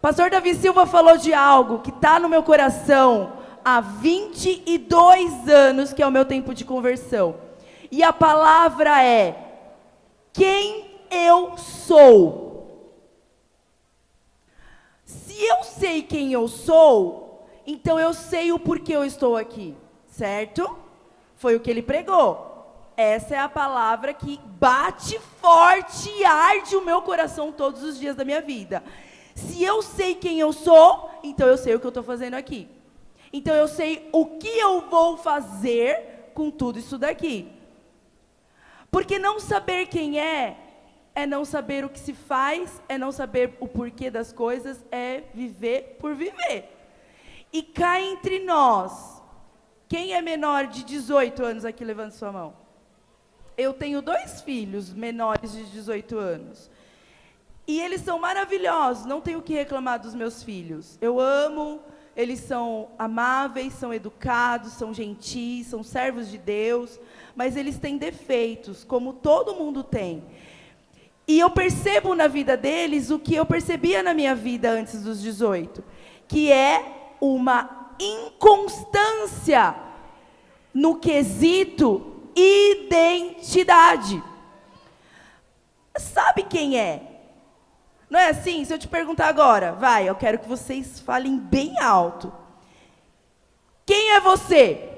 Pastor Davi Silva falou de algo que está no meu coração há 22 anos, que é o meu tempo de conversão. E a palavra é: quem eu sou. Se eu sei quem eu sou, então eu sei o porquê eu estou aqui, certo? Foi o que ele pregou. Essa é a palavra que bate forte e arde o meu coração todos os dias da minha vida. Se eu sei quem eu sou, então eu sei o que eu estou fazendo aqui. Então eu sei o que eu vou fazer com tudo isso daqui. Porque não saber quem é não saber o que se faz, é não saber o porquê das coisas, é viver por viver. E cá entre nós, quem é menor de 18 anos aqui, levante sua mão. Eu tenho 2 filhos menores de 18 anos. E eles são maravilhosos, não tenho o que reclamar dos meus filhos. Eu amo, eles são amáveis, são educados, são gentis, são servos de Deus, mas eles têm defeitos, como todo mundo tem. E eu percebo na vida deles o que eu percebia na minha vida antes dos 18, que é uma inconstância no quesito identidade. Sabe quem é? Não é assim? Se eu te perguntar agora, vai, eu quero que vocês falem bem alto. Quem é você?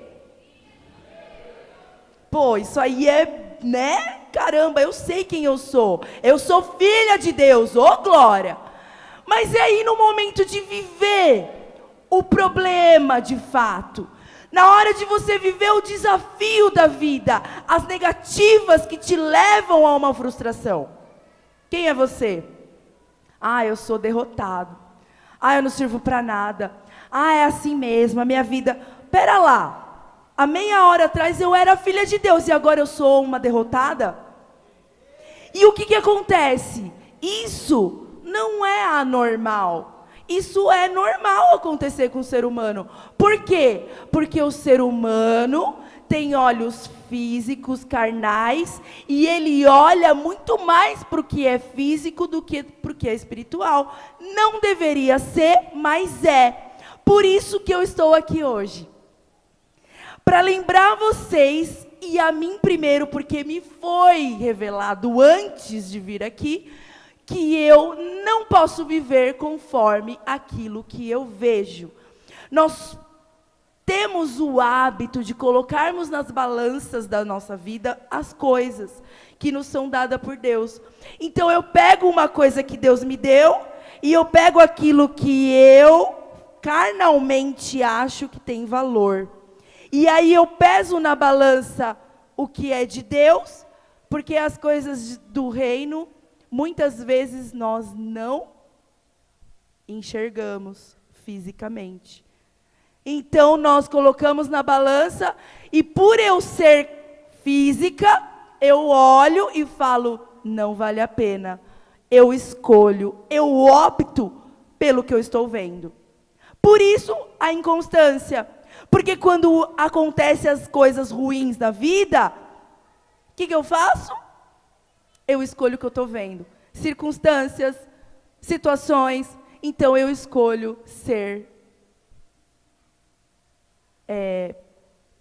Pô, isso aí é, né? Caramba, eu sei quem eu sou. Eu sou filha de Deus, ô glória. Mas é aí no momento de viver o problema de fato. Na hora de você viver o desafio da vida, as negativas que te levam a uma frustração. Quem é você? Ah, eu sou derrotado. Ah, eu não sirvo para nada. Ah, é assim mesmo, a minha vida. Pera lá. Há meia hora atrás eu era filha de Deus e agora eu sou uma derrotada? E o que acontece? Isso não é anormal. Isso é normal acontecer com o ser humano. Por quê? Porque o ser humano tem olhos físicos, carnais, e ele olha muito mais para o que é físico do que para o que é espiritual. Não deveria ser, mas é. Por isso que eu estou aqui hoje. Para lembrar vocês, e a mim primeiro, porque me foi revelado antes de vir aqui, que eu não posso viver conforme aquilo que eu vejo. Nós temos o hábito de colocarmos nas balanças da nossa vida as coisas que nos são dadas por Deus. Então eu pego uma coisa que Deus me deu, e eu pego aquilo que eu carnalmente acho que tem valor. E aí eu peso na balança o que é de Deus, porque as coisas do reino, muitas vezes nós não enxergamos fisicamente. Então nós colocamos na balança, e por eu ser física, eu olho e falo, não vale a pena. Eu escolho, eu opto pelo que eu estou vendo. Por isso a inconstância. Porque quando acontecem as coisas ruins da vida, o que eu faço? Eu escolho o que eu estou vendo. Circunstâncias, situações, então eu escolho ser...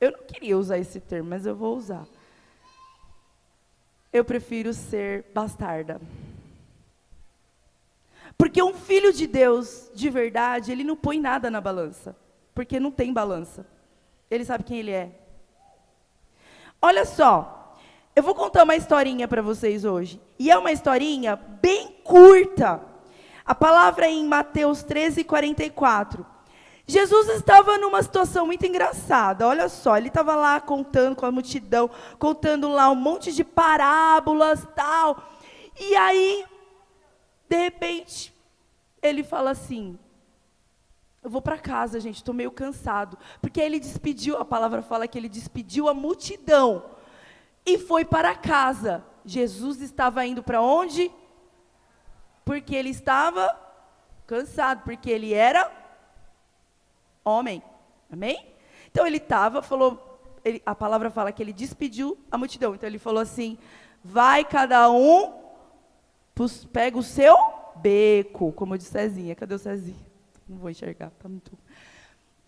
eu não queria usar esse termo, mas eu vou usar. Eu prefiro ser bastarda. Porque um filho de Deus, de verdade, ele não põe nada na balança. Porque não tem balança. Ele sabe quem ele é. Olha só, eu vou contar uma historinha para vocês hoje. E é uma historinha bem curta. A palavra é em Mateus 13:44. Jesus estava numa situação muito engraçada. Olha só, ele estava lá contando com a multidão, contando lá um monte de parábolas, tal. E aí, de repente, ele fala assim: eu vou para casa, gente, estou meio cansado. Porque ele despediu, a palavra fala que ele despediu a multidão e foi para casa. Jesus estava indo para onde? Porque ele estava cansado, porque ele era homem. Amém? Então ele estava, falou, a palavra fala que ele despediu a multidão. Então ele falou assim: vai cada um, pega o seu beco, como disse Cezinha. Cadê o Cezinha? Não vou enxergar, tá muito...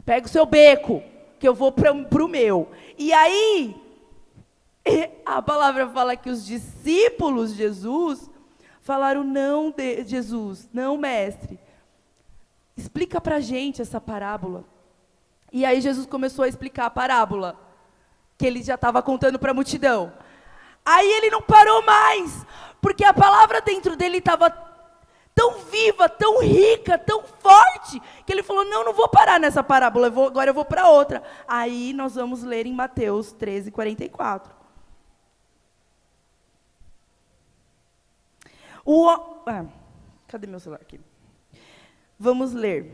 Pega o seu beco, que eu vou pro meu. E aí, a palavra fala que os discípulos de Jesus falaram, não, Jesus, não, mestre. Explica pra gente essa parábola. E aí Jesus começou a explicar a parábola, que ele já estava contando para a multidão. Aí ele não parou mais, porque a palavra dentro dele estava tão viva, tão rica, tão forte, que ele falou, não vou parar nessa parábola, agora eu vou para outra. Aí nós vamos ler em Mateus 13:44. Cadê meu celular aqui? Vamos ler.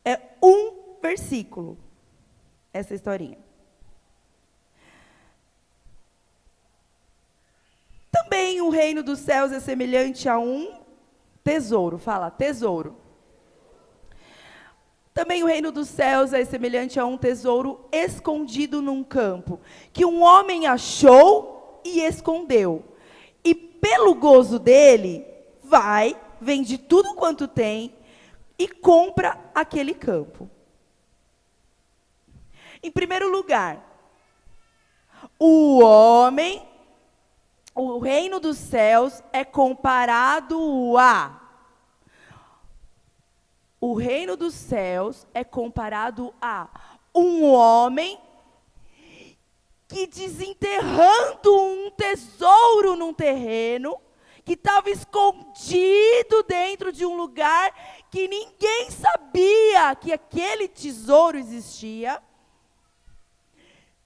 É um versículo, essa historinha. Também o reino dos céus é semelhante a um tesouro. Fala, tesouro. Também o reino dos céus é semelhante a um tesouro escondido num campo, que um homem achou e escondeu. E pelo gozo dele, vende tudo quanto tem e compra aquele campo. Em primeiro lugar, o reino dos céus é comparado a... O reino dos céus é comparado a um homem que, desenterrando um tesouro num terreno, que estava escondido dentro de um lugar que ninguém sabia que aquele tesouro existia,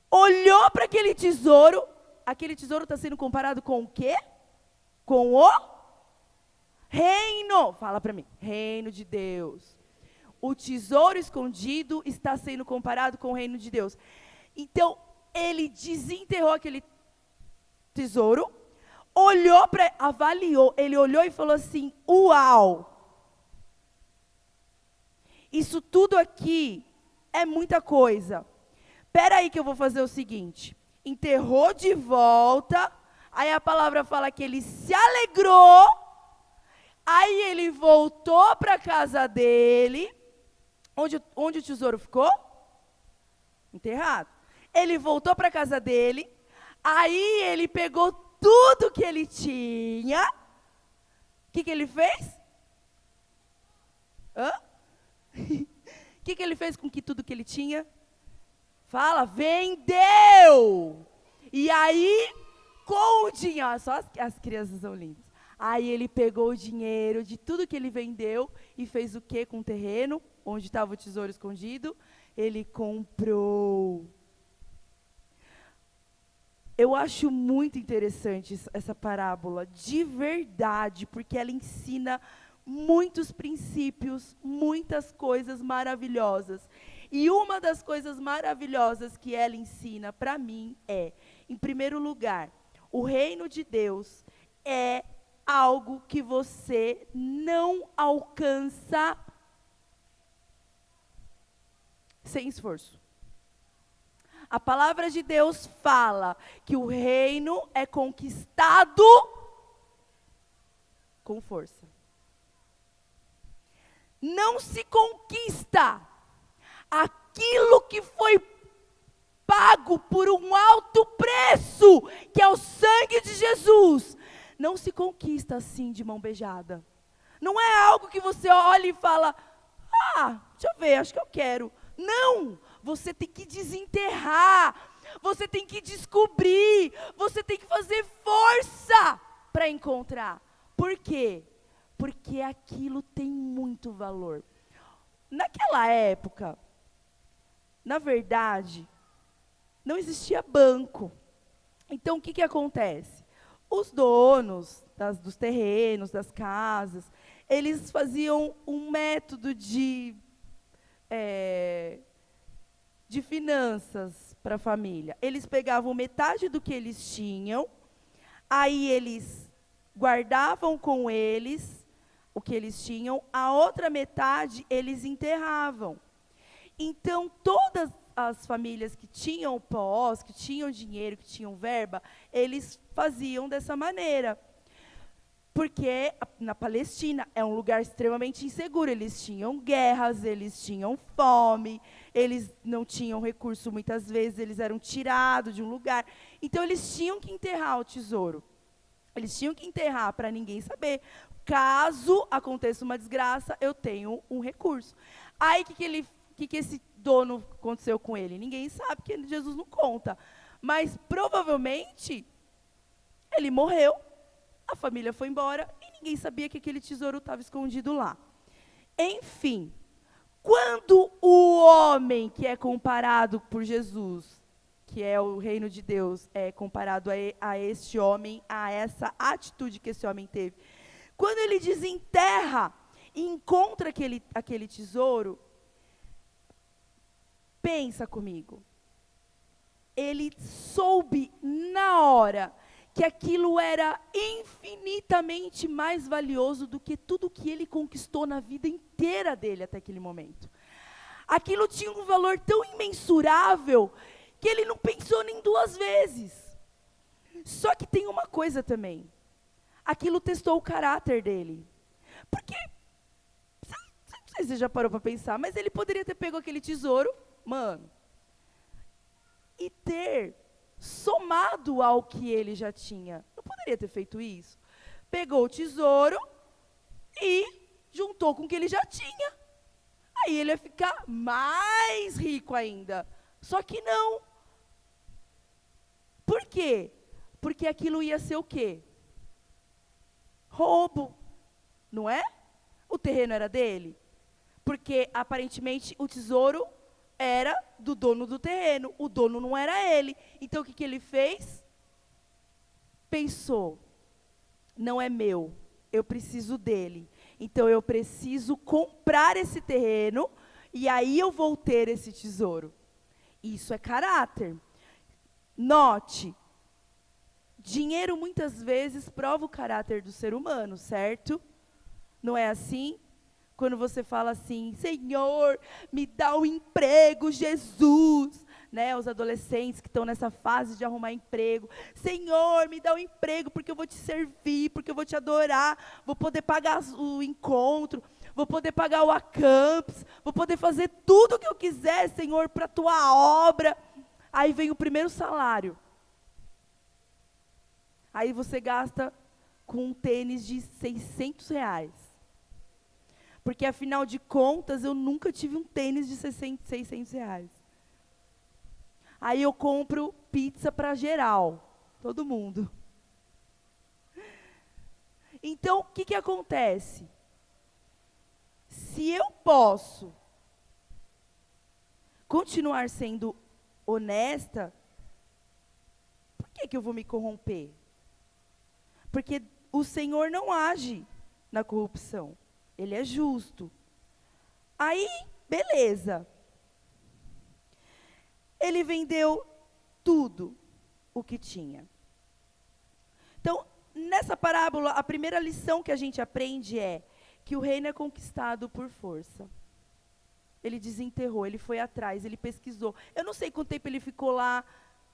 olhou para aquele tesouro está sendo comparado com o quê? Com o reino. Fala para mim, reino de Deus. O tesouro escondido está sendo comparado com o reino de Deus. Então, ele desenterrou aquele tesouro, avaliou, ele olhou e falou assim, uau, isso tudo aqui é muita coisa. Espera aí que eu vou fazer o seguinte, enterrou de volta, aí a palavra fala que ele se alegrou, aí ele voltou para a casa dele, onde o tesouro ficou? Enterrado. Ele voltou para a casa dele, aí ele pegou tudo que ele tinha, o que ele fez? O que ele fez com tudo que ele tinha? Fala, vendeu! E aí, com o dinheiro, só as crianças são lindas. Aí ele pegou o dinheiro de tudo que ele vendeu e fez o quê com o terreno, onde estava o tesouro escondido? Ele comprou. Eu acho muito interessante essa parábola, de verdade, porque ela ensina muitos princípios, muitas coisas maravilhosas. E uma das coisas maravilhosas que ela ensina para mim é, em primeiro lugar, o reino de Deus é algo que você não alcança sem esforço. A palavra de Deus fala que o reino é conquistado com força. Não se conquista aquilo que foi pago por um alto preço, que é o sangue de Jesus. Não se conquista assim de mão beijada. Não é algo que você olha e fala, deixa eu ver, acho que eu quero. Não, você tem que desenterrar, você tem que descobrir, você tem que fazer força para encontrar. Por quê? Porque aquilo tem muito valor. Naquela época, na verdade, não existia banco. Então, o que acontece? Os donos dos terrenos, das casas, eles faziam um método de finanças para a família. Eles pegavam metade do que eles tinham, aí eles guardavam com eles o que eles tinham, a outra metade eles enterravam. Então, as famílias que tinham pós, que tinham dinheiro, que tinham verba, eles faziam dessa maneira. Porque na Palestina é um lugar extremamente inseguro. Eles tinham guerras, eles tinham fome, eles não tinham recurso muitas vezes, eles eram tirados de um lugar. Então eles tinham que enterrar o tesouro. Eles tinham que enterrar para ninguém saber. Caso aconteça uma desgraça, eu tenho um recurso. Aí o que esse dono aconteceu com ele? Ninguém sabe, porque Jesus não conta. Mas provavelmente ele morreu, a família foi embora e ninguém sabia que aquele tesouro estava escondido lá. Enfim, quando o homem que é comparado por Jesus, que é o reino de Deus, é comparado a este homem, a essa atitude que esse homem teve, quando ele desenterra e encontra aquele tesouro, pensa comigo, ele soube na hora que aquilo era infinitamente mais valioso do que tudo que ele conquistou na vida inteira dele até aquele momento. Aquilo tinha um valor tão imensurável que ele não pensou nem duas vezes. Só que tem uma coisa também. Aquilo testou o caráter dele. Porque, não sei se você já parou para pensar, mas ele poderia ter pego aquele tesouro, mano, e ter somado ao que ele já tinha. Não poderia ter feito isso? Pegou o tesouro e juntou com o que ele já tinha. Aí ele ia ficar mais rico ainda. Só que não. Por quê? Porque aquilo ia ser o quê? Roubo. Não é? O terreno era dele. Porque, aparentemente, o tesouro era do dono do terreno, o dono não era ele. Então o que ele fez? Pensou, não é meu, eu preciso dele. Então eu preciso comprar esse terreno e aí eu vou ter esse tesouro. Isso é caráter. Note, dinheiro muitas vezes prova o caráter do ser humano, certo? Não é assim? Quando você fala assim, Senhor, me dá um emprego, Jesus, né? Os adolescentes que estão nessa fase de arrumar emprego. Senhor, me dá um emprego porque eu vou te servir, porque eu vou te adorar, vou poder pagar o encontro, vou poder pagar o Acampus, vou poder fazer tudo o que eu quiser, Senhor, para a tua obra. Aí vem o primeiro salário. Aí você gasta com um tênis de R$ 600. Porque, afinal de contas, eu nunca tive um tênis de R$ 600. Aí eu compro pizza para geral, todo mundo. Então, o que acontece? Se eu posso continuar sendo honesta, por que eu vou me corromper? Porque o Senhor não age na corrupção. Ele é justo. Aí, beleza. Ele vendeu tudo o que tinha. Então, nessa parábola, a primeira lição que a gente aprende é que o reino é conquistado por força. Ele desenterrou, ele foi atrás, ele pesquisou. Eu não sei quanto tempo ele ficou lá,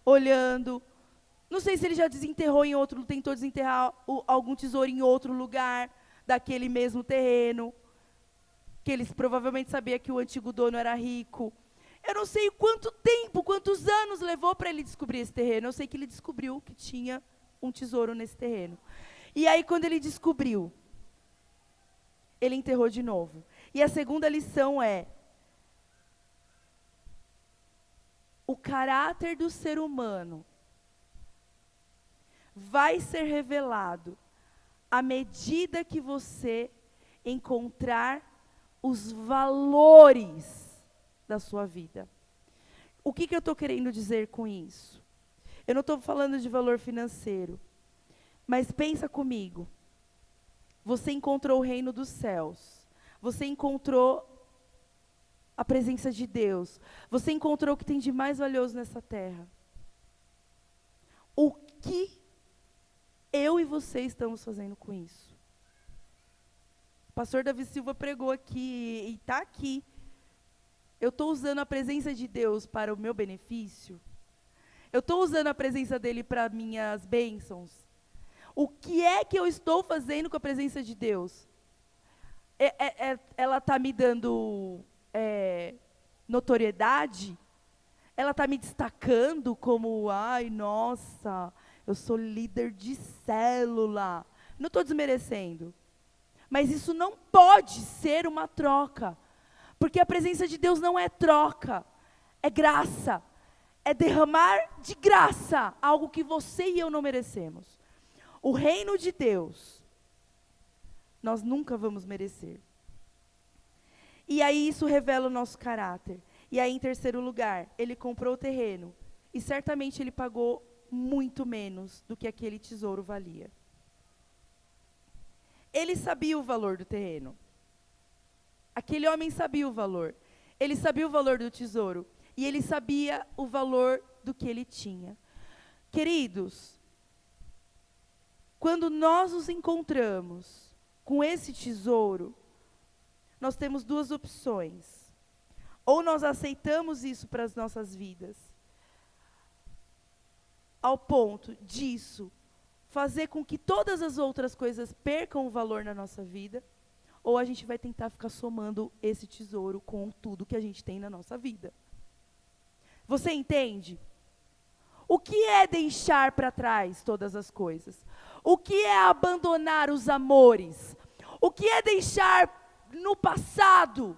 olhando. Não sei se ele já desenterrou em outro, tentou desenterrar algum tesouro em outro lugar daquele mesmo terreno, que eles provavelmente sabiam que o antigo dono era rico. Eu não sei quanto tempo, quantos anos levou para ele descobrir esse terreno. Eu sei que ele descobriu que tinha um tesouro nesse terreno. E aí, quando ele descobriu, ele enterrou de novo. E a segunda lição é: o caráter do ser humano vai ser revelado à medida que você encontrar os valores da sua vida. O que eu estou querendo dizer com isso? Eu não estou falando de valor financeiro, mas pensa comigo. Você encontrou o reino dos céus. Você encontrou a presença de Deus. Você encontrou o que tem de mais valioso nessa terra. O que eu e você estamos fazendo com isso? O pastor Davi Silva pregou aqui, e está aqui, eu estou usando a presença de Deus para o meu benefício? Eu estou usando a presença dele para minhas bênçãos? O que é que eu estou fazendo com a presença de Deus? Ela está me dando notoriedade? Ela está me destacando como, ai, nossa, eu sou líder de célula. Não estou desmerecendo. Mas isso não pode ser uma troca. Porque a presença de Deus não é troca. É graça. É derramar de graça algo que você e eu não merecemos. O reino de Deus, nós nunca vamos merecer. E aí isso revela o nosso caráter. E aí, em terceiro lugar, ele comprou o terreno. E certamente ele pagou muito menos do que aquele tesouro valia. Ele sabia o valor do terreno. Aquele homem sabia o valor. Ele sabia o valor do tesouro. E ele sabia o valor do que ele tinha. Queridos, quando nós nos encontramos com esse tesouro, nós temos duas opções. Ou nós aceitamos isso para as nossas vidas, ao ponto disso fazer com que todas as outras coisas percam o valor na nossa vida, ou a gente vai tentar ficar somando esse tesouro com tudo que a gente tem na nossa vida. Você entende? O que é deixar para trás todas as coisas? O que é abandonar os amores? O que é deixar no passado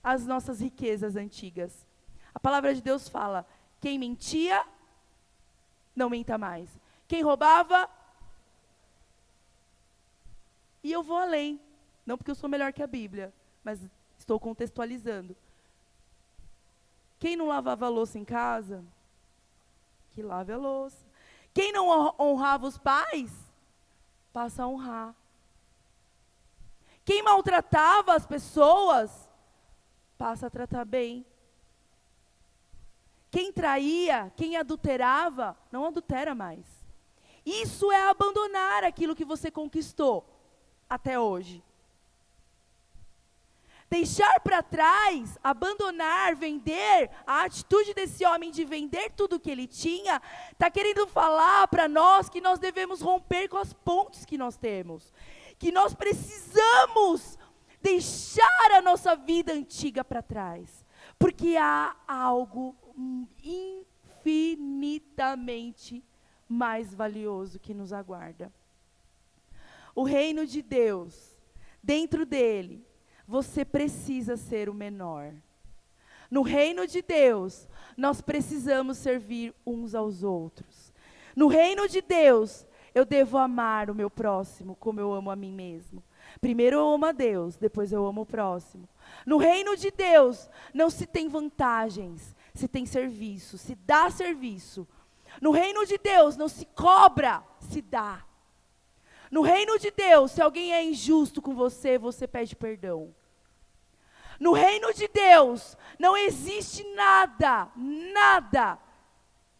as nossas riquezas antigas? A palavra de Deus fala, quem mentia, não minta mais. Quem roubava, e eu vou além, não porque eu sou melhor que a Bíblia, mas estou contextualizando. Quem não lavava a louça em casa, que lave a louça. Quem não honrava os pais, passa a honrar. Quem maltratava as pessoas, passa a tratar bem. Quem traía, quem adulterava, não adultera mais. Isso é abandonar aquilo que você conquistou até hoje. Deixar para trás, abandonar, vender, a atitude desse homem de vender tudo que ele tinha, está querendo falar para nós que nós devemos romper com as pontes que nós temos. Que nós precisamos deixar a nossa vida antiga para trás. Porque há algo infinitamente mais valioso que nos aguarda. O reino de Deus, dentro dele, você precisa ser o menor. No reino de Deus, nós precisamos servir uns aos outros. No reino de Deus, eu devo amar o meu próximo como eu amo a mim mesmo. Primeiro eu amo a Deus, depois eu amo o próximo. No reino de Deus, não se tem vantagens, se tem serviço, se dá serviço. No reino de Deus, não se cobra, se dá. No reino de Deus, se alguém é injusto com você, você pede perdão. No reino de Deus, não existe nada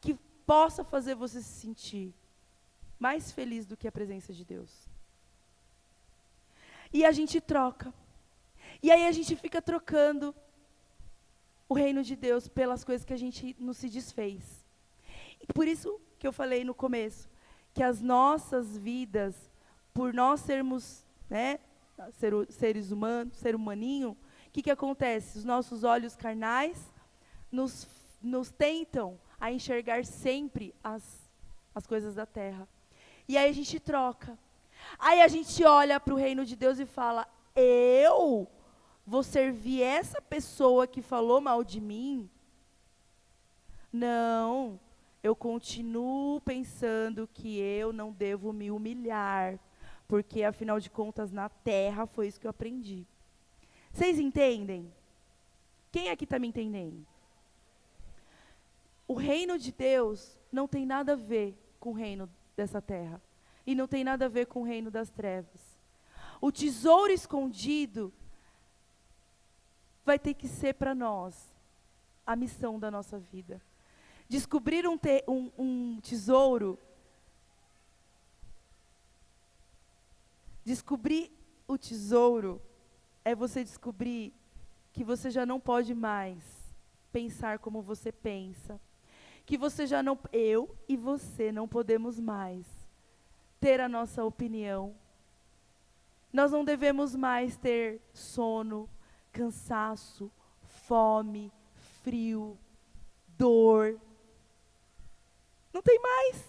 que possa fazer você se sentir mais feliz do que a presença de Deus. E a gente troca. E aí a gente fica trocando o reino de Deus pelas coisas que a gente não se desfez. E por isso que eu falei no começo, que as nossas vidas, por nós sermos, seres humanos, ser humaninho, o que acontece? Os nossos olhos carnais nos tentam a enxergar sempre as coisas da terra. E aí a gente troca. Aí a gente olha para o reino de Deus e fala, eu vou servir essa pessoa que falou mal de mim? Não, eu continuo pensando que eu não devo me humilhar, porque afinal de contas na terra foi isso que eu aprendi. Vocês entendem? Quem aqui está me entendendo? O reino de Deus não tem nada a ver com o reino dessa terra. E não tem nada a ver com o reino das trevas. O tesouro escondido vai ter que ser para nós a missão da nossa vida. Descobrir um tesouro. Descobrir o tesouro é você descobrir que você já não pode mais pensar como você pensa, que você já não, eu e você não podemos mais ter a nossa opinião. Nós não devemos mais ter sono, cansaço, fome, frio, dor. Não tem mais.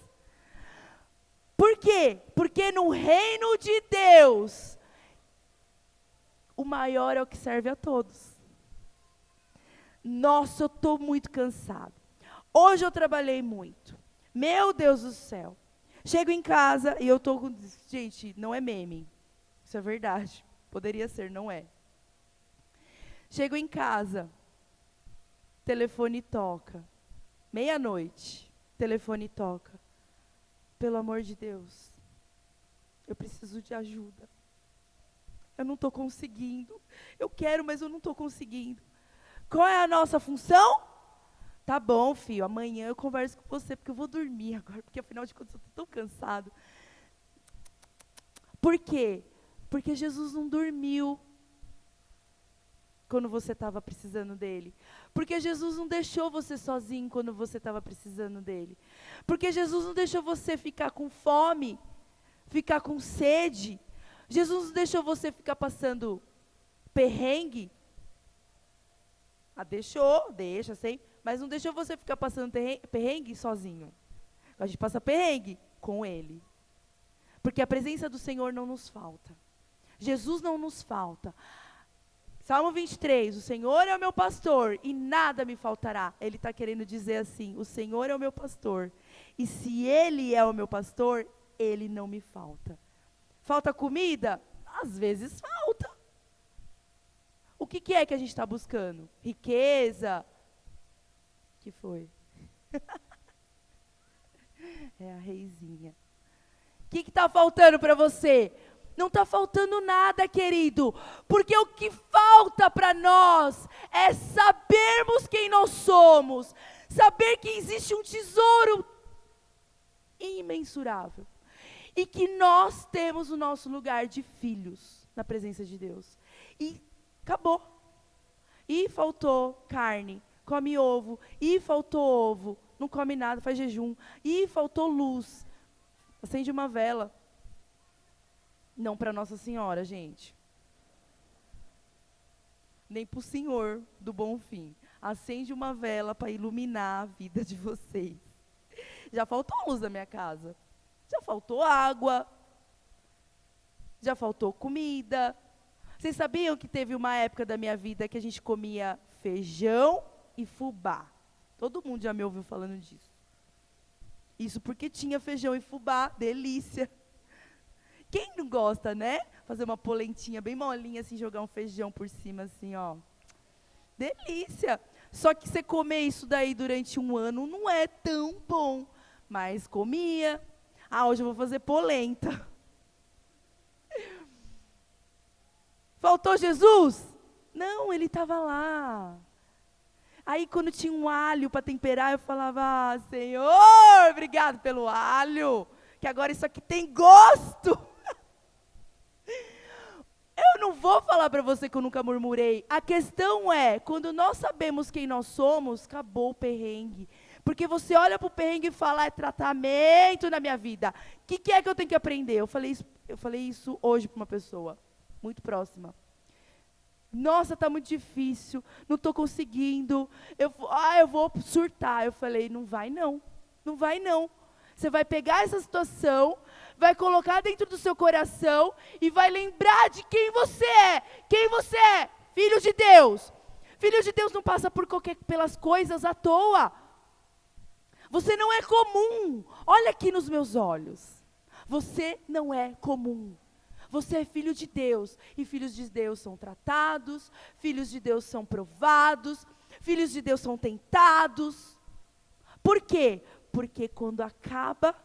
Por quê? Porque no reino de Deus, o maior é o que serve a todos. Nossa, eu estou muito cansada. Hoje eu trabalhei muito. Meu Deus do céu. Chego em casa e eu estou com... Gente, não é meme. Isso é verdade. Poderia ser, não é. Chego em casa. Telefone toca. Meia-noite. Telefone toca. Pelo amor de Deus. Eu preciso de ajuda. Eu não estou conseguindo. Eu quero, mas eu não estou conseguindo. Qual é a nossa função? Tá bom, filho, amanhã eu converso com você, porque eu vou dormir agora, porque afinal de contas eu estou tão cansado. Por quê? Porque Jesus não dormiu quando você estava precisando dele. Porque Jesus não deixou você sozinho quando você estava precisando dele. Porque Jesus não deixou você ficar com fome, ficar com sede. Jesus não deixou você ficar passando perrengue. Ah, deixa, sei. Mas não deixou você ficar passando perrengue sozinho. A gente passa perrengue com ele. Porque a presença do Senhor não nos falta. Jesus não nos falta. Salmo 23, o Senhor é o meu pastor e nada me faltará. Ele está querendo dizer assim, o Senhor é o meu pastor. E se Ele é o meu pastor, Ele não me falta. Falta comida? Às vezes falta. O que é que a gente está buscando? Riqueza? Que foi? É a reizinha. O que está faltando para você? Não está faltando nada, querido. Porque o que falta para nós é sabermos quem nós somos. Saber que existe um tesouro imensurável. E que nós temos o nosso lugar de filhos na presença de Deus. E acabou. E faltou carne. Come ovo, e faltou ovo, não come nada, faz jejum, e faltou luz, acende uma vela, não para Nossa Senhora, gente, nem para o Senhor do Bom Fim, acende uma vela para iluminar a vida de vocês. Já faltou luz na minha casa, já faltou água, já faltou comida. Vocês sabiam que teve uma época da minha vida que a gente comia feijão e fubá? Todo mundo já me ouviu falando disso. Isso porque tinha feijão e fubá, delícia. Quem não gosta, né? Fazer uma polentinha bem molinha, assim, jogar um feijão por cima, assim, ó. Delícia. Só que você comer isso daí durante um ano não é tão bom. Mas comia. Ah, hoje eu vou fazer polenta. Faltou Jesus? Não, ele estava lá. Aí, quando tinha um alho para temperar, eu falava, Senhor, obrigado pelo alho, que agora isso aqui tem gosto. Eu não vou falar para você que eu nunca murmurei. A questão é, quando nós sabemos quem nós somos, acabou o perrengue. Porque você olha para o perrengue e fala, é tratamento na minha vida. O que é que eu tenho que aprender? Eu falei isso hoje para uma pessoa, muito próxima. Nossa, está muito difícil, não estou conseguindo, eu vou surtar. Eu falei, não vai não. Você vai pegar essa situação, vai colocar dentro do seu coração e vai lembrar de quem você é. Quem você é? Filho de Deus. Filho de Deus não passa pelas coisas à toa. Você não é comum. Olha aqui nos meus olhos. Você não é comum. Você é filho de Deus, e filhos de Deus são tratados, filhos de Deus são provados, filhos de Deus são tentados. Por quê? Porque quando acaba,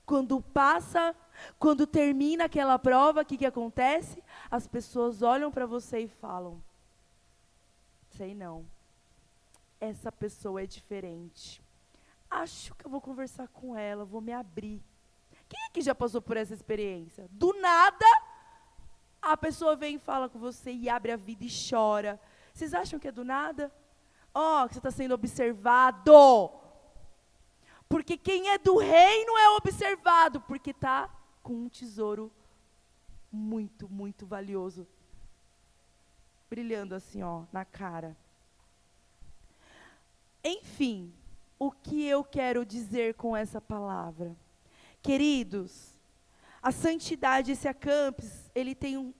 quando passa, quando termina aquela prova, o que acontece? As pessoas olham para você e falam, sei não, essa pessoa é diferente. Acho que eu vou conversar com ela, vou me abrir. Quem aqui já passou por essa experiência? Do nada, a pessoa vem e fala com você e abre a vida e chora. Vocês acham que é do nada? Ó, que você está sendo observado. Porque quem é do reino é observado, porque está com um tesouro muito, muito valioso, brilhando assim, ó, na cara. Enfim, o que eu quero dizer com essa palavra? Queridos, a santidade, esse acampes, ele tem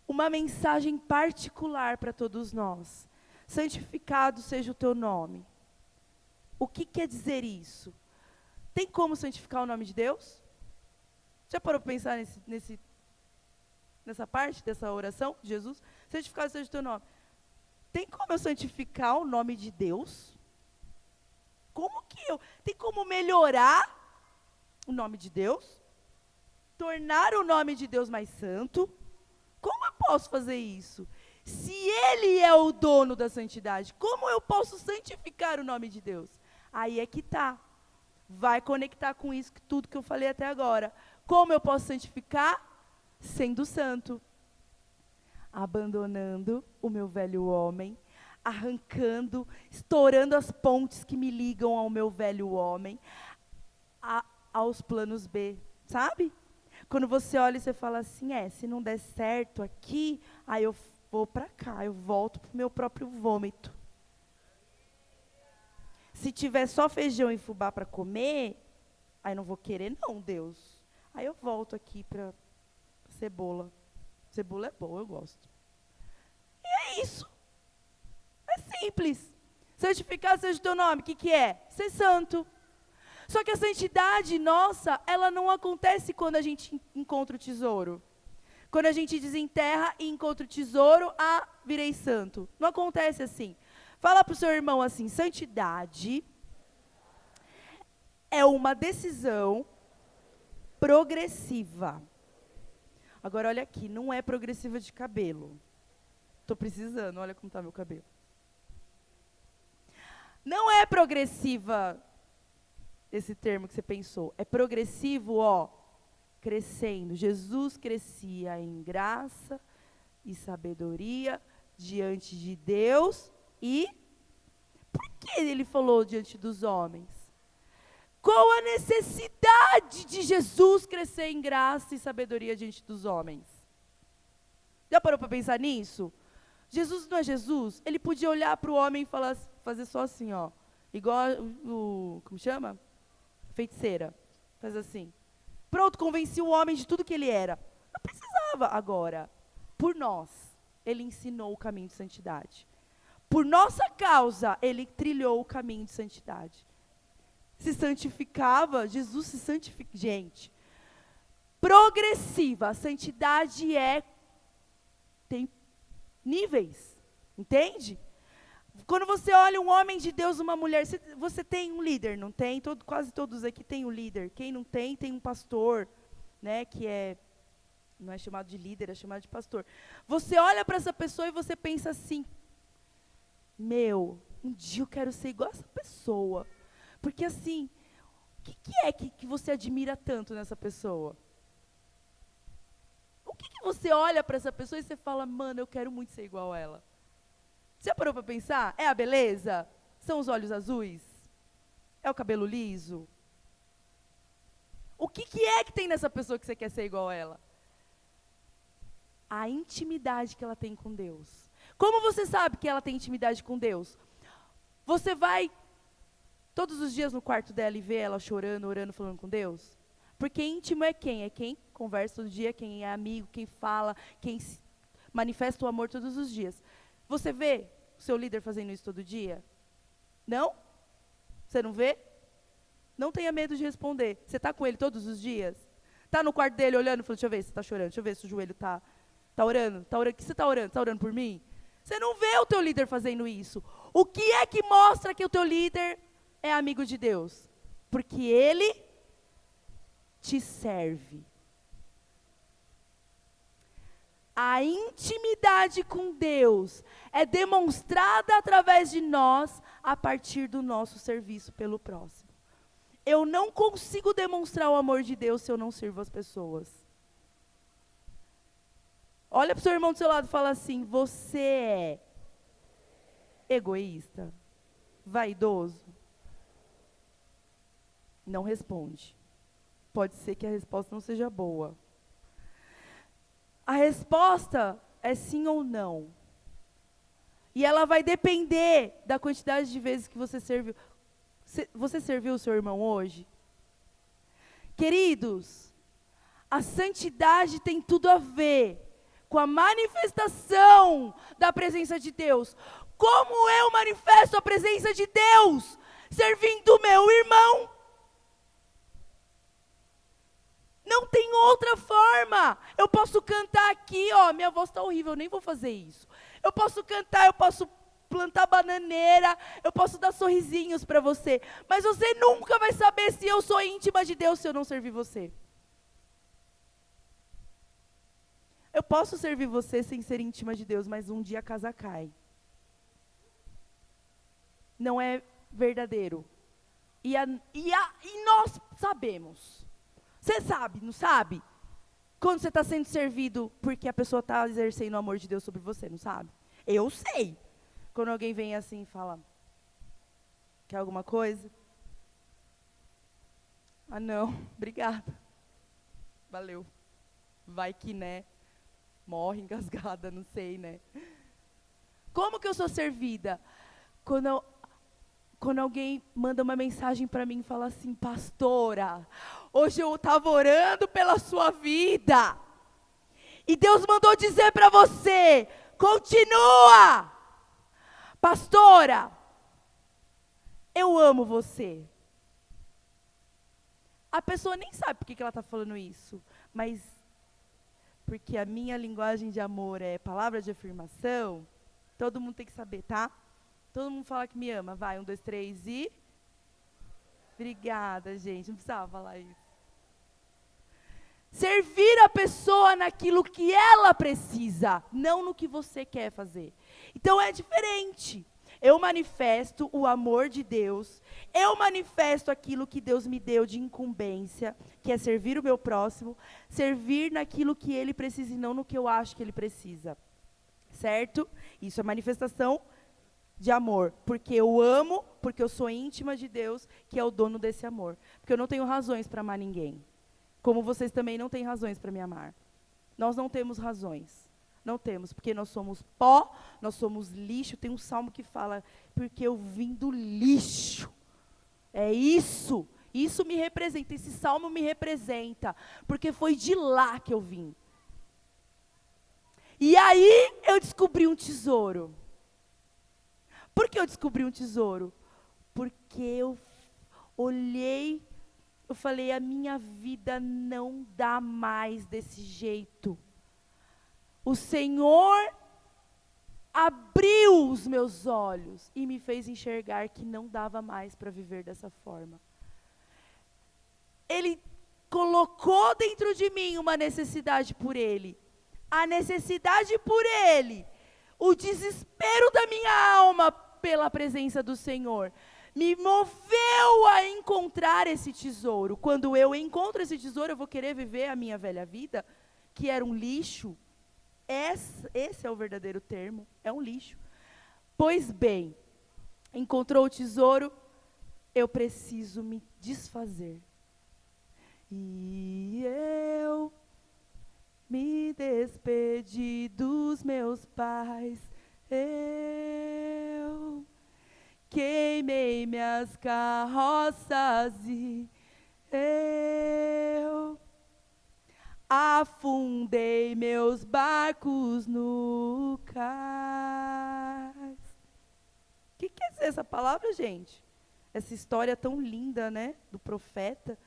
uma mensagem particular para todos nós. Santificado seja o teu nome. O que quer dizer isso? Tem como santificar o nome de Deus? Já parou para pensar nessa parte dessa oração de Jesus? Santificado seja o teu nome. Tem como eu santificar o nome de Deus? Tem como melhorar o nome de Deus? Tornar o nome de Deus mais santo? Como eu posso fazer isso? Se Ele é o dono da santidade, como eu posso santificar o nome de Deus? Aí é que tá. Vai conectar com isso, tudo que eu falei até agora. Como eu posso santificar? Sendo santo. Abandonando o meu velho homem, arrancando, estourando as pontes que me ligam ao meu velho homem, aos planos B, sabe? Quando você olha e você fala assim, se não der certo aqui, aí eu vou para cá, eu volto para o meu próprio vômito. Se tiver só feijão e fubá para comer, aí não vou querer não, Deus. Aí eu volto aqui para cebola. Cebola é boa, eu gosto. E é isso. É simples. Santificado seja o teu nome, o que é? Ser santo. Só que a santidade nossa, ela não acontece quando a gente encontra o tesouro. Quando a gente desenterra e encontra o tesouro, virei santo. Não acontece assim. Fala para o seu irmão assim, santidade é uma decisão progressiva. Agora olha aqui, não é progressiva de cabelo. Estou precisando, olha como está meu cabelo. Não é progressiva, esse termo que você pensou. É progressivo, crescendo. Jesus crescia em graça e sabedoria diante de Deus. E por que ele falou diante dos homens? Qual a necessidade de Jesus crescer em graça e sabedoria diante dos homens? Já parou para pensar nisso? Jesus não é Jesus? Ele podia olhar para o homem e fazer só assim, igual como chama? Feiticeira. Faz assim. Pronto, convenci o homem de tudo que ele era. Não precisava. Agora, por nós, ele ensinou o caminho de santidade. Por nossa causa, ele trilhou o caminho de santidade. Se santificava, Jesus se santifica. Gente, progressiva, a santidade tem níveis, entende? Quando você olha um homem de Deus, uma mulher, você tem um líder, não tem? Quase todos aqui têm um líder. Quem não tem, tem um pastor, né, não é chamado de líder, é chamado de pastor. Você olha para essa pessoa e você pensa assim, um dia eu quero ser igual a essa pessoa. Porque assim, o que é que você admira tanto nessa pessoa? O que você olha para essa pessoa e você fala, mano, eu quero muito ser igual a ela? Você já parou para pensar? É a beleza? São os olhos azuis? É o cabelo liso? O que é que tem nessa pessoa que você quer ser igual a ela? A intimidade que ela tem com Deus. Como você sabe que ela tem intimidade com Deus? Você vai todos os dias no quarto dela e vê ela chorando, orando, falando com Deus? Porque íntimo é quem? É quem conversa todo dia, quem é amigo, quem fala, quem manifesta o amor todos os dias. Você vê o seu líder fazendo isso todo dia? Não? Você não vê? Não tenha medo de responder. Você está com ele todos os dias? Está no quarto dele olhando e falando, deixa eu ver se está chorando, deixa eu ver se o joelho está orando. O que você está orando? Está orando por mim? Você não vê o teu líder fazendo isso. O que é que mostra que o teu líder é amigo de Deus? Porque ele te serve. A intimidade com Deus é demonstrada através de nós a partir do nosso serviço pelo próximo. Eu não consigo demonstrar o amor de Deus se eu não sirvo as pessoas. Olha para o seu irmão do seu lado e fala assim: você é egoísta? Vaidoso? Não responde. Pode ser que a resposta não seja boa. A resposta é sim ou não. E ela vai depender da quantidade de vezes que você serviu. Você serviu o seu irmão hoje? Queridos, a santidade tem tudo a ver com a manifestação da presença de Deus. Como eu manifesto a presença de Deus? Servindo o meu irmão. Não tem outra forma. Eu posso cantar aqui, ó, minha voz está horrível, eu nem vou fazer isso. Eu posso cantar, eu posso plantar bananeira, eu posso dar sorrisinhos para você. Mas você nunca vai saber se eu sou íntima de Deus se eu não servir você. Eu posso servir você sem ser íntima de Deus, mas um dia a casa cai. Não é verdadeiro. E nós sabemos. Você sabe, não sabe? Quando você está sendo servido porque a pessoa está exercendo o amor de Deus sobre você, não sabe? Eu sei. Quando alguém vem assim e fala, quer alguma coisa? Ah, não, obrigada. Valeu. Vai que, né? Morre engasgada, não sei, né? Como que eu sou servida? Quando alguém manda uma mensagem para mim e fala assim, pastora, hoje eu estava orando pela sua vida. E Deus mandou dizer para você, continua. Pastora, eu amo você. A pessoa nem sabe por que ela está falando isso, mas porque a minha linguagem de amor é palavra de afirmação, todo mundo tem que saber, tá? Todo mundo fala que me ama. Vai, 1, 2, 3 e... Obrigada, gente. Não precisava falar isso. Servir a pessoa naquilo que ela precisa, não no que você quer fazer. Então é diferente. Eu manifesto o amor de Deus, eu manifesto aquilo que Deus me deu de incumbência, que é servir o meu próximo, servir naquilo que ele precisa e não no que eu acho que ele precisa. Certo? Isso é manifestação de amor, porque eu amo, porque eu sou íntima de Deus, que é o dono desse amor. Porque eu não tenho razões para amar ninguém. Como vocês também não têm razões para me amar. Nós não temos razões. Não temos, porque nós somos pó, nós somos lixo. Tem um salmo que fala, porque eu vim do lixo. É isso. Isso me representa, esse salmo me representa, porque foi de lá que eu vim. E aí eu descobri um tesouro. Por que eu descobri um tesouro? Porque eu olhei, eu falei, a minha vida não dá mais desse jeito. O Senhor abriu os meus olhos e me fez enxergar que não dava mais para viver dessa forma. Ele colocou dentro de mim uma necessidade por Ele. A necessidade por Ele, o desespero da minha alma pela presença do Senhor, me moveu a encontrar esse tesouro. Quando eu encontro esse tesouro, eu vou querer viver a minha velha vida, que era um lixo. Esse é o verdadeiro termo, é um lixo. Pois bem, encontrou o tesouro, eu preciso me desfazer. E eu me despedi dos meus pais, eu queimei minhas carroças e eu afundei meus barcos no cais. O que quer dizer essa palavra, gente? Essa história tão linda, né, do profeta.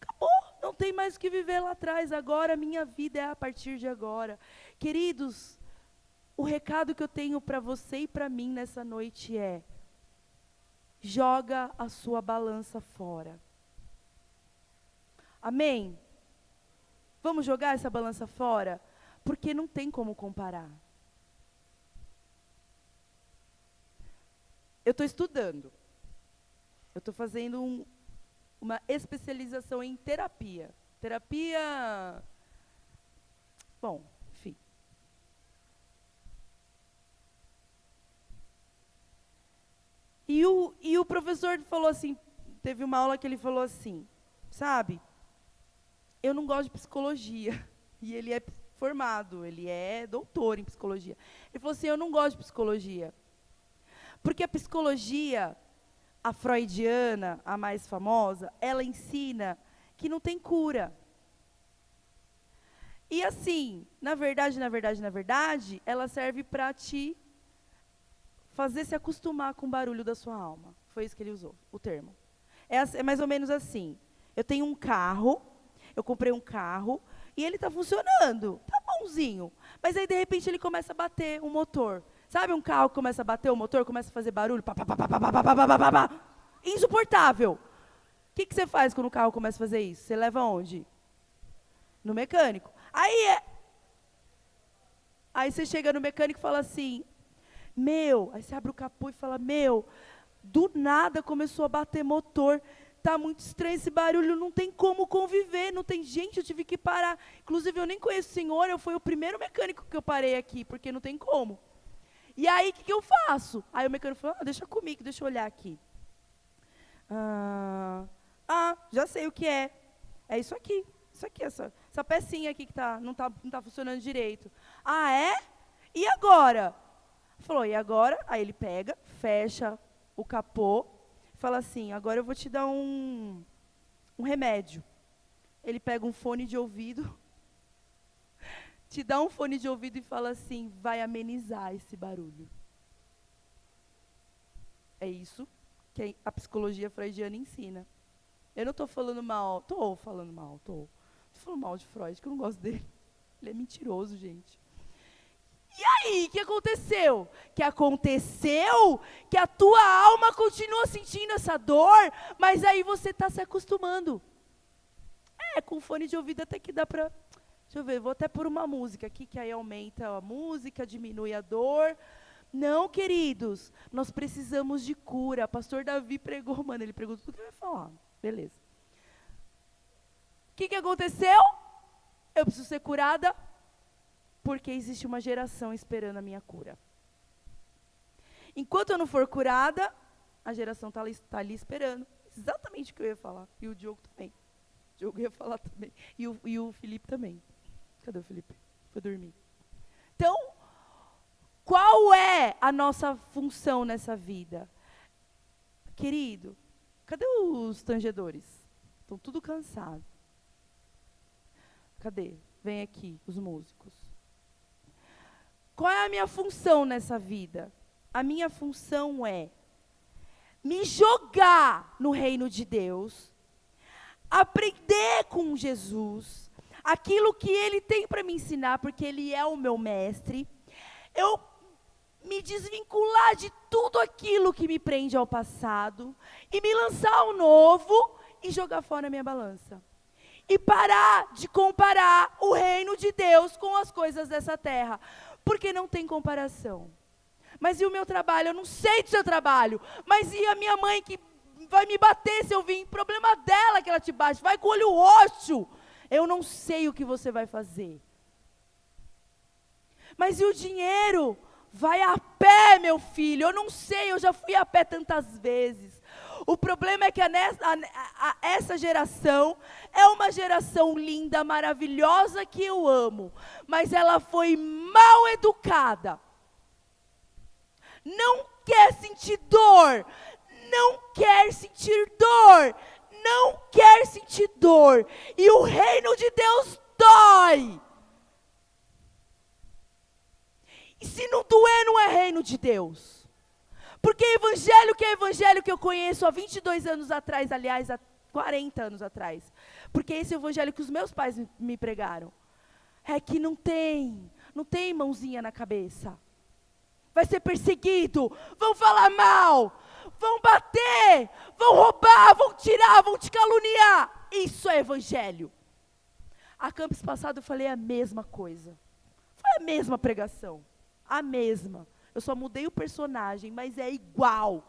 Acabou, não tem mais o que viver lá atrás, agora a minha vida é a partir de agora. Queridos, o recado que eu tenho para você e para mim nessa noite é: joga a sua balança fora. Amém? Vamos jogar essa balança fora? Porque não tem como comparar. Eu estou estudando. Eu estou fazendo uma especialização em terapia. Terapia Bom, enfim. E o professor falou assim, teve uma aula que ele falou assim, sabe, eu não gosto de psicologia. E ele é formado, ele é doutor em psicologia. Ele falou assim, eu não gosto de psicologia. Porque a psicologia, a freudiana, a mais famosa, ela ensina que não tem cura. E assim, na verdade, ela serve para te fazer se acostumar com o barulho da sua alma. Foi isso que ele usou, o termo. É mais ou menos assim. Eu tenho um carro, eu comprei um carro, e ele está funcionando, tá bonzinho. Mas aí, de repente, ele começa a bater o motor. Sabe um carro que começa a bater o motor, começa a fazer barulho? Pá, pá, pá, pá, pá, pá, pá, pá, pá, pá. Insuportável. O que você faz quando o carro começa a fazer isso? Você leva onde? No mecânico. Aí você chega no mecânico e fala assim, aí você abre o capô e fala, do nada começou a bater motor, tá muito estranho esse barulho, não tem como conviver, não tem gente, eu tive que parar. Inclusive, eu nem conheço o senhor, foi o primeiro mecânico que eu parei aqui, porque não tem como. E aí, o que eu faço? Aí o mecânico falou, deixa comigo, deixa eu olhar aqui. Já sei o que é. É isso aqui, essa pecinha aqui que não tá funcionando direito. Ah, é? E agora? Falou, e agora? Aí ele pega, fecha o capô, fala assim, agora eu vou te dar um remédio. Ele pega um fone de ouvido, te dá um fone de ouvido e fala assim, vai amenizar esse barulho. É isso que a psicologia freudiana ensina. Eu não estou falando mal, estou falando mal de Freud, que eu não gosto dele. Ele é mentiroso, gente. E aí, o que aconteceu? Que a tua alma continua sentindo essa dor, mas aí você está se acostumando. Com fone de ouvido até que dá para... Deixa eu ver, vou até pôr uma música aqui, que aí aumenta a música, diminui a dor. Não, queridos, nós precisamos de cura. Pastor Davi pregou, ele pregou tudo que eu ia falar. Beleza. O que aconteceu? Eu preciso ser curada, porque existe uma geração esperando a minha cura. Enquanto eu não for curada, a geração está ali esperando. Exatamente o que eu ia falar. E o Diogo também. O Diogo ia falar também. E o Felipe também. Cadê o Felipe? Foi dormir. Então, qual é a nossa função nessa vida? Querido, cadê os tangedores? Estão tudo cansados. Cadê? Vem aqui, os músicos. Qual é a minha função nessa vida? A minha função é me jogar no reino de Deus, aprender com Jesus, aquilo que Ele tem para me ensinar, porque Ele é o meu mestre. Eu me desvincular de tudo aquilo que me prende ao passado e me lançar ao novo e jogar fora a minha balança. E parar de comparar o reino de Deus com as coisas dessa terra, porque não tem comparação. Mas e o meu trabalho? Eu não sei do seu trabalho. Mas e a minha mãe que vai me bater se eu vir? Problema dela que ela te bate. Vai com o olho roxo. Eu não sei o que você vai fazer. Mas e o dinheiro? Vai a pé, meu filho. Eu não sei, eu já fui a pé tantas vezes. O problema é que essa geração é uma geração linda, maravilhosa, que eu amo. Mas ela foi mal educada. Não quer sentir dor. Não quer sentir dor. Não quer sentir dor. E o reino de Deus dói. E se não doer, não é reino de Deus. Porque evangelho que é evangelho que eu conheço há 22 anos atrás, aliás, há 40 anos atrás. Porque esse é o evangelho que os meus pais me pregaram. É que não tem mãozinha na cabeça. Vai ser perseguido, vão falar mal, vão bater, vão roubar, vão tirar, vão te caluniar. Isso é evangelho. A campus passado eu falei a mesma coisa. Foi a mesma pregação. A mesma. Eu só mudei o personagem, mas é igual.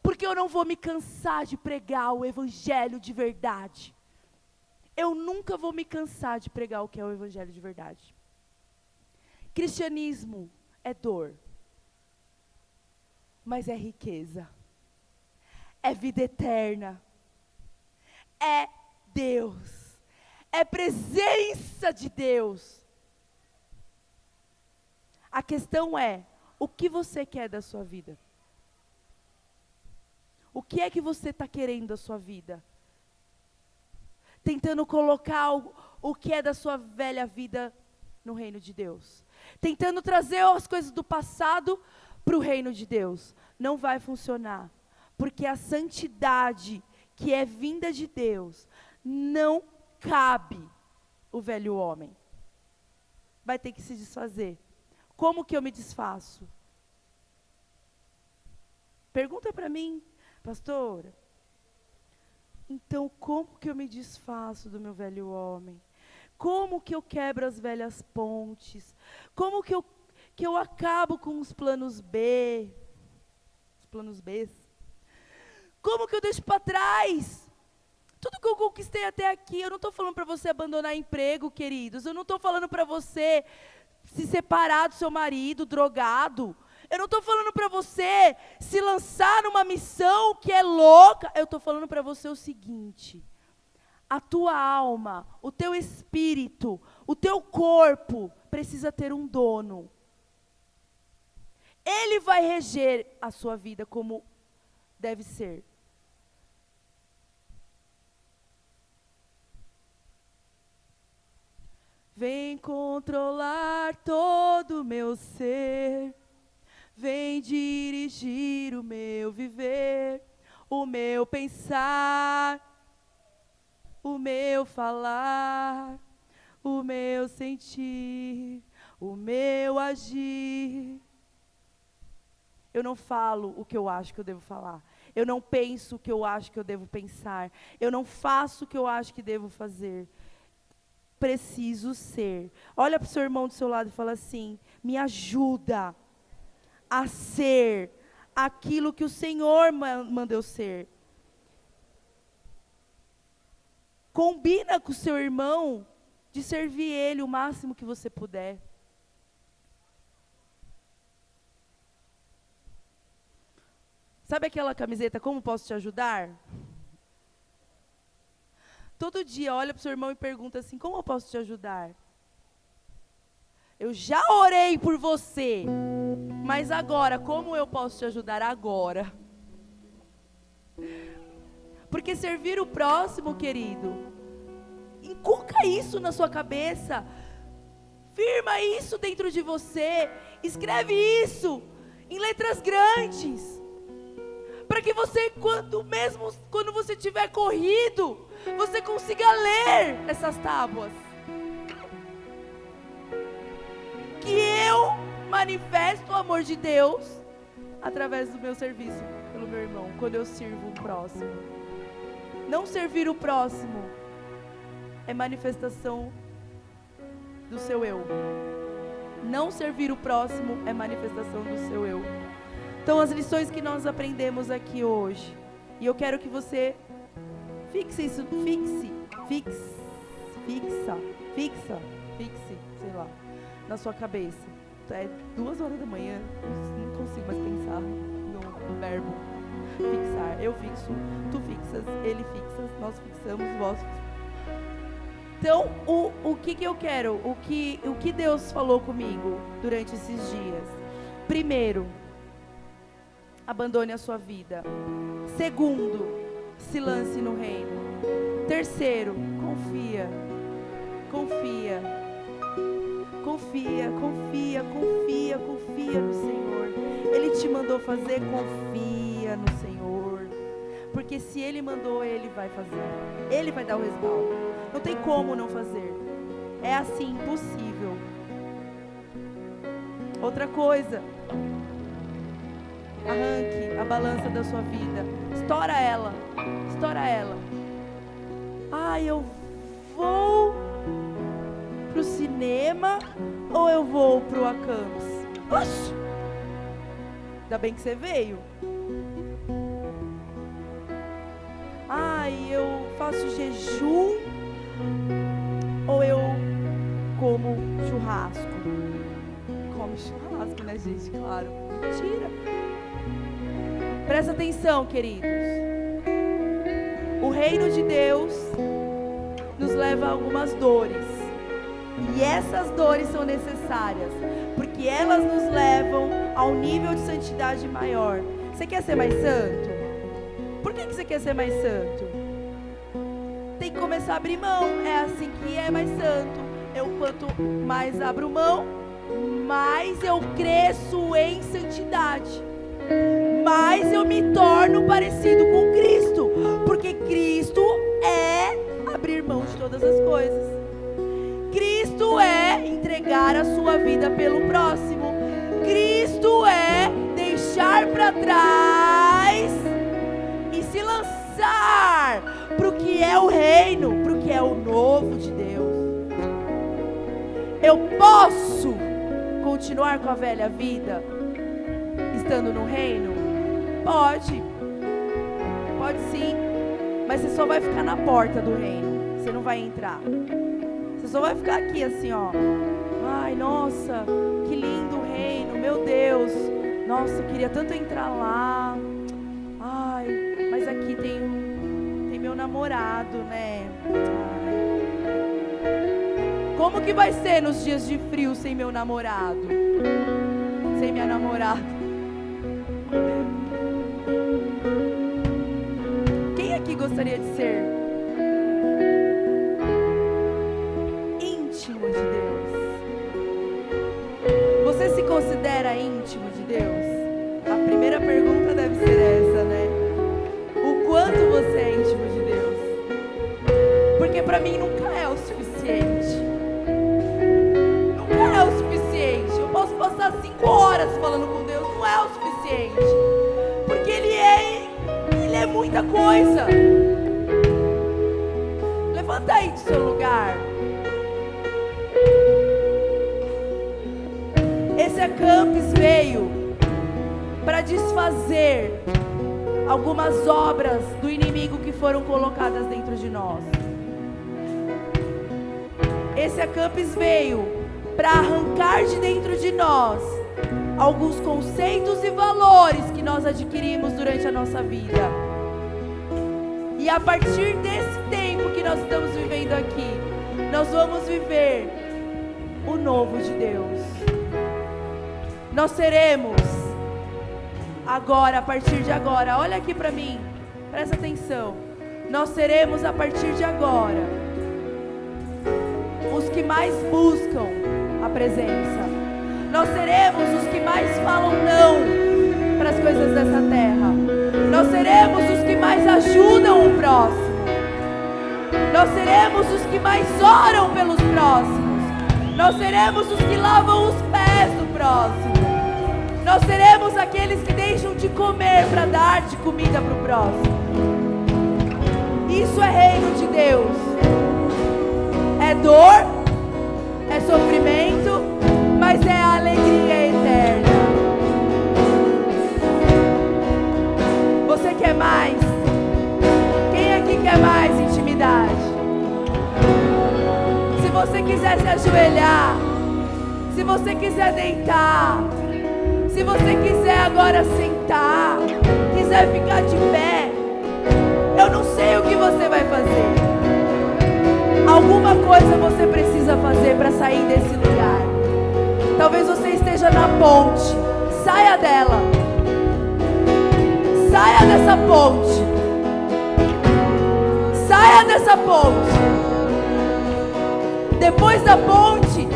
Porque eu não vou me cansar de pregar o evangelho de verdade. Eu nunca vou me cansar de pregar o que é o evangelho de verdade. Cristianismo é dor, mas é riqueza, é vida eterna, é Deus, é presença de Deus. A questão é, o que você quer da sua vida? O que é que você está querendo da sua vida? Tentando colocar o que é da sua velha vida no reino de Deus. Tentando trazer as coisas do passado para o reino de Deus. Não vai funcionar. Porque a santidade que é vinda de Deus não cabe o velho homem. Vai ter que se desfazer. Como que eu me desfaço? Pergunta para mim, pastora. Então, como que eu me desfaço do meu velho homem? Como que eu quebro as velhas pontes? Como que eu acabo com os planos B? Os planos B? Como que eu deixo para trás? Tudo que eu conquistei até aqui, eu não estou falando para você abandonar emprego, queridos. Eu não estou falando para você se separar do seu marido, drogado. Eu não estou falando para você se lançar numa missão que é louca. Eu estou falando para você o seguinte: a tua alma, o teu espírito, o teu corpo precisa ter um dono. Ele vai reger a sua vida como deve ser. Vem controlar todo o meu ser. Vem dirigir o meu viver, o meu pensar, o meu falar, o meu sentir, o meu agir. Eu não falo o que eu acho que eu devo falar. Eu não penso o que eu acho que eu devo pensar. Eu não faço o que eu acho que devo fazer. Preciso ser. Olha para o seu irmão do seu lado e fala assim: me ajuda a ser aquilo que o Senhor manda eu ser. Combina com o seu irmão de servir ele o máximo que você puder. Sabe aquela camiseta, como posso te ajudar? Todo dia olha para o seu irmão e pergunta assim: como eu posso te ajudar? Eu já orei por você, mas agora, como eu posso te ajudar agora? Porque servir o próximo, querido, inculca isso na sua cabeça, firma isso dentro de você, escreve isso em letras grandes, para que você, quando você tiver corrido, você consiga ler essas tábuas. Que eu manifesto o amor de Deus através do meu serviço pelo meu irmão, quando eu sirvo o próximo. Não servir o próximo é manifestação do seu eu. Não servir o próximo é manifestação do seu eu. Então, as lições que nós aprendemos aqui hoje, e eu quero que você fixe isso, fixe, sei lá, na sua cabeça. É 2 horas da manhã, não consigo mais pensar no verbo fixar. Eu fixo, tu fixas, ele fixa, nós fixamos, vós fixamos. Então, o que eu quero, o que Deus falou comigo durante esses dias? Primeiro, abandone a sua vida. Segundo, se lance no reino. Terceiro, confia no Senhor. Ele te mandou fazer, confia no Senhor. Porque se Ele mandou, Ele vai fazer. Ele vai dar o respaldo. Não tem como não fazer. É assim, impossível. Outra coisa, arranque a balança da sua vida. Estoura ela. Eu vou pro cinema ou eu vou pro Acampes? Oxi! Ainda bem que você veio. Eu faço jejum ou eu como churrasco? churrasco, né, gente? Claro. Mentira. Presta atenção, queridos. O reino de Deus nos leva a algumas dores. E essas dores são necessárias, porque elas nos levam a um nível de santidade maior. Você quer ser mais santo? Por que você quer ser mais santo? Tem que começar a abrir mão. É assim que é mais santo. Eu, quanto mais abro mão, mais eu cresço em santidade. Mais eu me torno parecido com Cristo. Porque Cristo é abrir mão de todas as coisas. Cristo é entregar a sua vida pelo próximo. Cristo é deixar para trás e se lançar para o que é o reino, para o que é o novo de Deus. Eu posso continuar com a velha vida estando no reino? Pode. Pode sim. Mas você só vai ficar na porta do reino. Você não vai entrar. Você só vai ficar aqui assim, ó. Ai, nossa, que lindo o reino, meu Deus. Nossa, eu queria tanto entrar lá. Ai, mas aqui tem meu namorado, né? Ai. Como que vai ser nos dias de frio sem meu namorado? Sem minha namorada? Quem aqui gostaria de ser íntimo de Deus? Você se considera íntimo de Deus? A primeira pergunta deve ser essa, né? O quanto você é íntimo de Deus? Porque para mim nunca é o suficiente. Nunca é o suficiente. Eu posso passar 5 horas falando com Deus, não é o suficiente. Porque Ele é muita coisa. Levanta aí do seu lugar. Esse Acampes veio para desfazer algumas obras do inimigo que foram colocadas dentro de nós. Esse Acampes veio para arrancar de dentro de nós alguns conceitos e valores que nós adquirimos durante a nossa vida. E a partir desse tempo que nós estamos vivendo aqui, nós vamos viver o novo de Deus. Nós seremos agora, a partir de agora, olha aqui para mim, presta atenção. Nós seremos a partir de agora os que mais buscam a presença. Nós seremos os que mais falam não para as coisas dessa terra. Nós seremos os que mais ajudam o próximo. Nós seremos os que mais oram pelos próximos. Nós seremos os que lavam os pés do próximo. Nós seremos aqueles que deixam de comer para dar de comida para o próximo. Isso é reino de Deus. É dor, é sofrimento, mas é a alegria eterna. Você quer mais? Quem aqui quer mais intimidade? Se você quiser se ajoelhar, se você quiser deitar, se você quiser agora sentar, quiser ficar de pé, eu não sei o que você vai fazer. Alguma coisa você precisa fazer para sair desse lugar. Talvez você esteja na ponte. Saia dela. Saia dessa ponte. Saia dessa ponte. Depois da ponte,